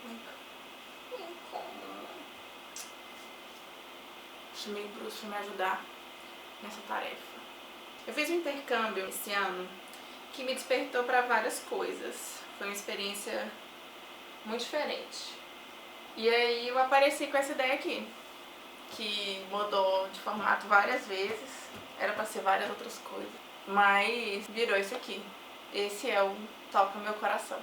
Incômodo. Chamei o Bruce pra me ajudar nessa tarefa. Eu fiz um intercâmbio esse ano que me despertou para várias coisas. Foi uma experiência muito diferente. E aí eu apareci com essa ideia aqui, que mudou de formato várias vezes, era para ser várias outras coisas, mas virou isso aqui. Esse é o Toca Meu Coração.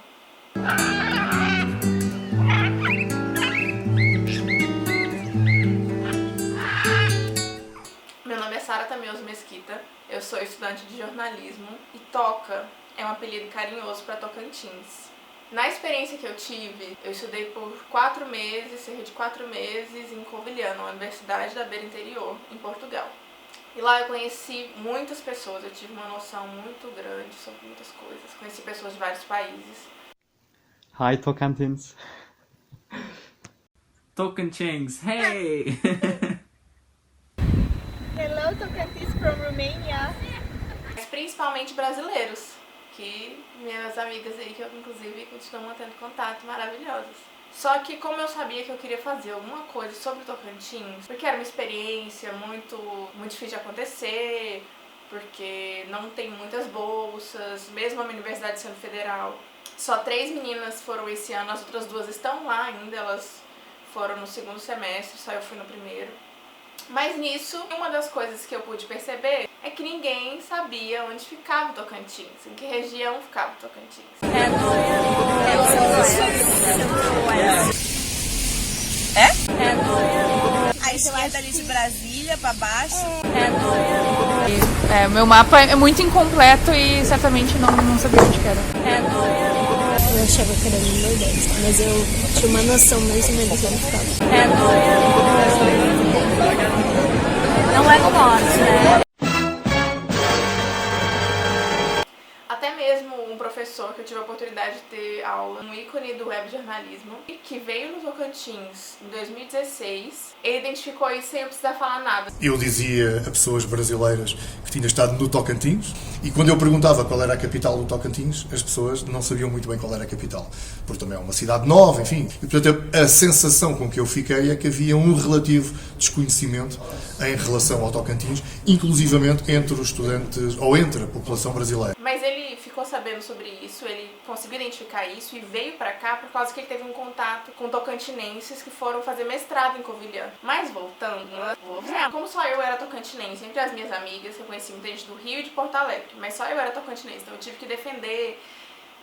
Meu nome é Sara Tamioso Mesquita, eu sou estudante de jornalismo e Toca é um apelido carinhoso para Tocantins. Na experiência que eu tive, eu estudei por 4 meses, cerca de 4 meses, em Covilhã, na Universidade da Beira Interior, em Portugal. E lá eu conheci muitas pessoas, eu tive uma noção muito grande sobre muitas coisas. Conheci pessoas de vários países. Hi, Tocantins. Tocantins, hey! Hello, Tocantins from Romania. Mas principalmente brasileiros, que minhas amigas aí, que eu inclusive continuo mantendo contato, maravilhosas. Só que como eu sabia que eu queria fazer alguma coisa sobre Tocantins, porque era uma experiência muito difícil de acontecer, porque não tem muitas bolsas, mesmo a minha universidade sendo federal. Só 3 meninas foram esse ano, as outras 2 estão lá ainda, elas foram no segundo semestre, só eu fui no primeiro. Mas nisso, uma das coisas que eu pude perceber é que ninguém sabia onde ficava o Tocantins, em que região ficava o Tocantins. A esquerda ali de Brasília pra baixo. Meu mapa é muito incompleto e certamente não sabia onde que era. Eu achava que era no Nordeste, mas eu tinha uma noção mais ou menos onde ficava. Não é no norte, né? Até mesmo um professor que eu tive a oportunidade de ter aula, um ícone do web jornalismo, que veio no Tocantins em 2016, ele identificou isso sem eu precisar falar nada. Eu dizia a pessoas brasileiras que tinha estado no Tocantins e quando eu perguntava qual era a capital do Tocantins, as pessoas não sabiam muito bem qual era a capital, porque também é uma cidade nova, enfim. E, portanto, a sensação com que eu fiquei é que havia um relativo desconhecimento em relação ao Tocantins, inclusivamente entre os estudantes ou entre a população brasileira. Mas ele ficou sabendo sobre isso, ele conseguiu identificar isso e veio pra cá por causa que ele teve um contato com tocantinenses que foram fazer mestrado em Covilhã. Mas voltando, como só eu era tocantinense, entre as minhas amigas, eu conheci muita gente do Rio e de Porto Alegre, mas só eu era tocantinense, então eu tive que defender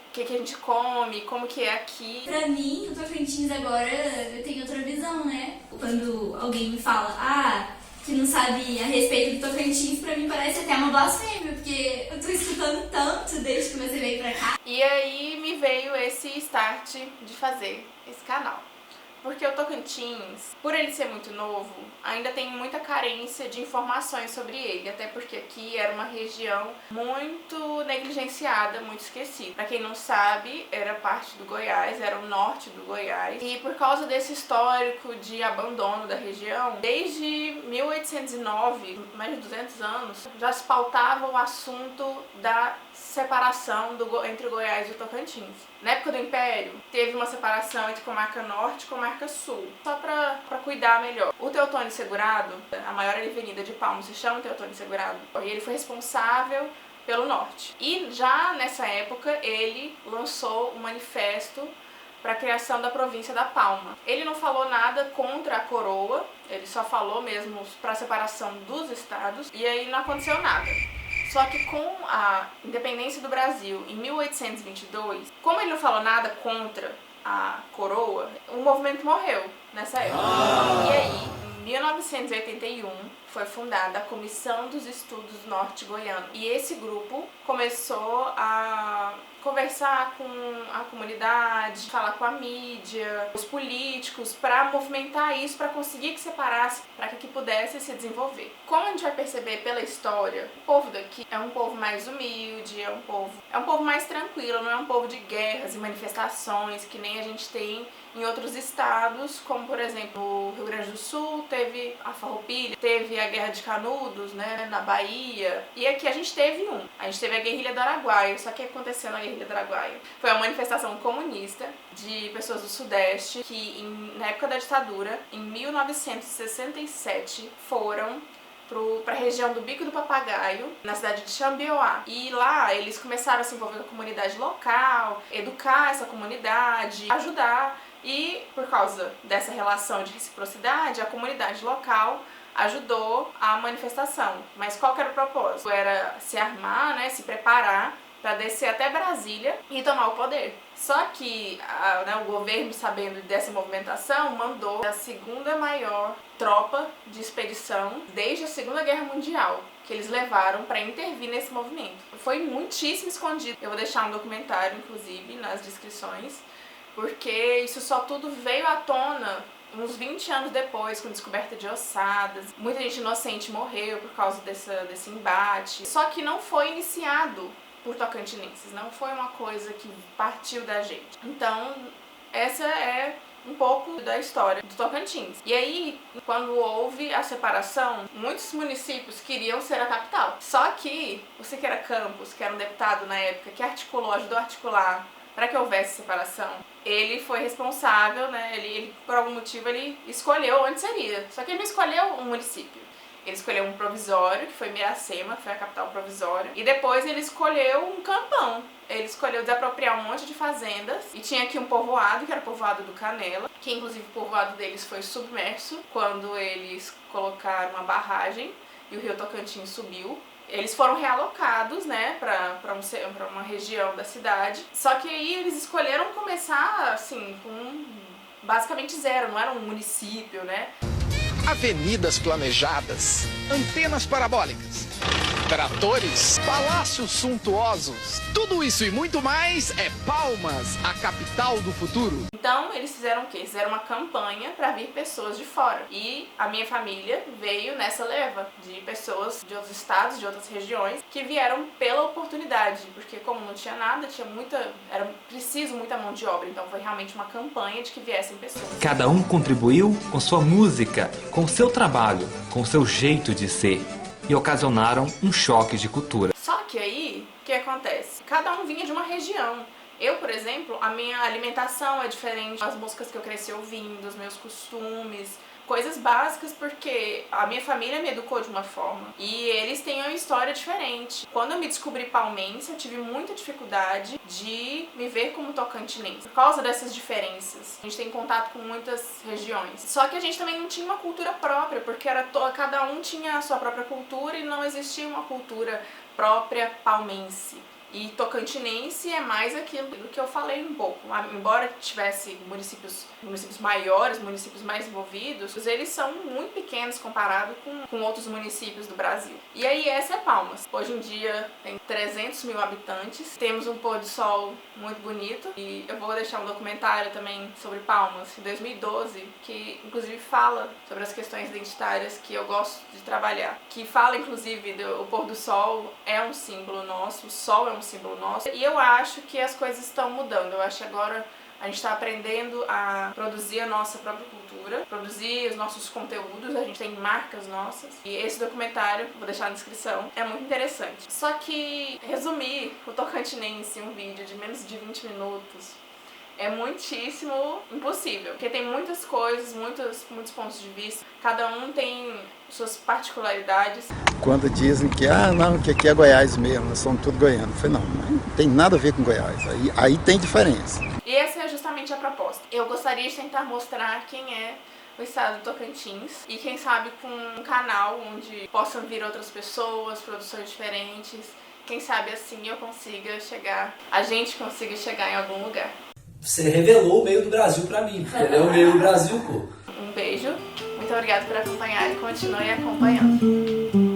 o que a gente come, como que é aqui. Pra mim, o Tocantins agora, eu tenho outra visão, né? Quando alguém me fala, que não sabe a respeito do Tocantins, pra mim parece até uma blasfêmia, porque eu tô escutando tanto desde que você veio pra cá. E aí me veio esse start de fazer esse canal. Porque o Tocantins, por ele ser muito novo, ainda tem muita carência de informações sobre ele, até porque aqui era uma região muito negligenciada, muito esquecida. Pra quem não sabe, era parte do Goiás, era o norte do Goiás, e por causa desse histórico de abandono da região, desde 1809, mais de 200 anos, já se pautava o assunto da separação entre o Goiás e o Tocantins. Na época do Império, teve uma separação entre comarca norte e comarca sul, só pra cuidar melhor. O Teotônio Segurado, a maior avenida de Palmas se chama Teotônio Segurado, e ele foi responsável pelo norte. E já nessa época, ele lançou um manifesto para a criação da província da Palma. Ele não falou nada contra a coroa, ele só falou mesmo para a separação dos estados, e aí não aconteceu nada. Só que com a independência do Brasil em 1822, como ele não falou nada contra a coroa, o movimento morreu nessa época. E aí, em 1981, foi fundada a Comissão dos Estudos Norte-Goiano. E esse grupo começou a conversar com a comunidade, falar com a mídia, os políticos, para movimentar isso, para conseguir que separasse, para que aqui pudesse se desenvolver. Como a gente vai perceber pela história, o povo daqui é um povo mais humilde, é um povo mais tranquilo, não é um povo de guerras e manifestações que nem a gente tem em outros estados, como por exemplo o Rio Grande do Sul teve a Farroupilha, teve teve a Guerra de Canudos, né, na Bahia, e aqui a gente teve a Guerrilha do Araguaia. Só que aconteceu na Guerrilha do Araguaia foi uma manifestação comunista de pessoas do Sudeste que, na época da ditadura, em 1967, foram para a região do Bico do Papagaio, na cidade de Xambioá. E lá eles começaram a se envolver com a comunidade local, educar essa comunidade, ajudar. E por causa dessa relação de reciprocidade, a comunidade local ajudou a manifestação. Mas qual que era o propósito? Era se armar, né, se preparar para descer até Brasília e tomar o poder. Só que o governo, sabendo dessa movimentação, mandou a segunda maior tropa de expedição desde a Segunda Guerra Mundial, que eles levaram para intervir nesse movimento. Foi muitíssimo escondido. Eu vou deixar um documentário, inclusive, nas descrições, porque isso só tudo veio à tona uns 20 anos depois, com descoberta de ossadas. Muita gente inocente morreu por causa desse embate. Só que não foi iniciado por tocantinenses, não foi uma coisa que partiu da gente. Então, essa é um pouco da história do Tocantins. E aí, quando houve a separação, muitos municípios queriam ser a capital. Só que o Siqueira Campos, que era um deputado na época, que ajudou a articular para que houvesse separação, ele foi responsável, né? Ele, por algum motivo, ele escolheu onde seria. Só que ele não escolheu um município. Ele escolheu um provisório, que foi Miracema, foi a capital provisória. E depois ele escolheu um campão. Ele escolheu desapropriar um monte de fazendas. E tinha aqui um povoado, que era o povoado do Canela, que inclusive o povoado deles foi submerso quando eles colocaram uma barragem e o rio Tocantins subiu. Eles foram realocados, né, para uma região da cidade. Só que aí eles escolheram começar, assim, com basicamente zero, não era um município, né? Avenidas planejadas, antenas parabólicas, tratores, palácios suntuosos, tudo isso e muito mais é Palmas, a capital do futuro. Então eles fizeram o quê? Fizeram uma campanha para vir pessoas de fora. E a minha família veio nessa leva de pessoas de outros estados, de outras regiões, que vieram pela oportunidade, porque como não tinha nada, era preciso muita mão de obra. Então foi realmente uma campanha de que viessem pessoas. Cada um contribuiu com sua música, com seu trabalho, com seu jeito de ser, e ocasionaram um choque de cultura. Só que aí, o que acontece? Cada um vinha de uma região. Eu, por exemplo, a minha alimentação é diferente, as músicas que eu cresci ouvindo, os meus costumes, coisas básicas, porque a minha família me educou de uma forma e eles têm uma história diferente. Quando eu me descobri palmense, eu tive muita dificuldade de me ver como tocantinense, por causa dessas diferenças. A gente tem contato com muitas regiões, só que a gente também não tinha uma cultura própria, porque cada um tinha a sua própria cultura e não existia uma cultura própria palmense. E tocantinense é mais aquilo do que eu falei um pouco. Embora tivesse municípios maiores, municípios mais envolvidos, eles são muito pequenos comparado com outros municípios do Brasil. E aí essa é Palmas. Hoje em dia tem 300 mil habitantes, temos um pôr do sol muito bonito e eu vou deixar um documentário também sobre Palmas, em 2012, que inclusive fala sobre as questões identitárias que eu gosto de trabalhar. Que fala inclusive do pôr do sol é um símbolo nosso, o sol é um símbolo nosso. E eu acho que as coisas estão mudando. Eu acho que agora a gente está aprendendo a produzir a nossa própria cultura, produzir os nossos conteúdos, a gente tem marcas nossas. E esse documentário, vou deixar na descrição, é muito interessante. Só que resumir o tocantinense em um vídeo de menos de 20 minutos é muitíssimo impossível, porque tem muitas coisas, muitos pontos de vista, cada um tem suas particularidades. Quando dizem que, não, que aqui é Goiás mesmo, nós somos tudo goianos, eu falei, não tem nada a ver com Goiás, aí tem diferença. E essa é justamente a proposta. Eu gostaria de tentar mostrar quem é o estado do Tocantins e quem sabe com um canal onde possam vir outras pessoas, produções diferentes, quem sabe assim a gente consiga chegar em algum lugar. Você revelou o meio do Brasil pra mim, entendeu? O meio do Brasil, pô. Um beijo, muito obrigada por acompanhar e continue acompanhando.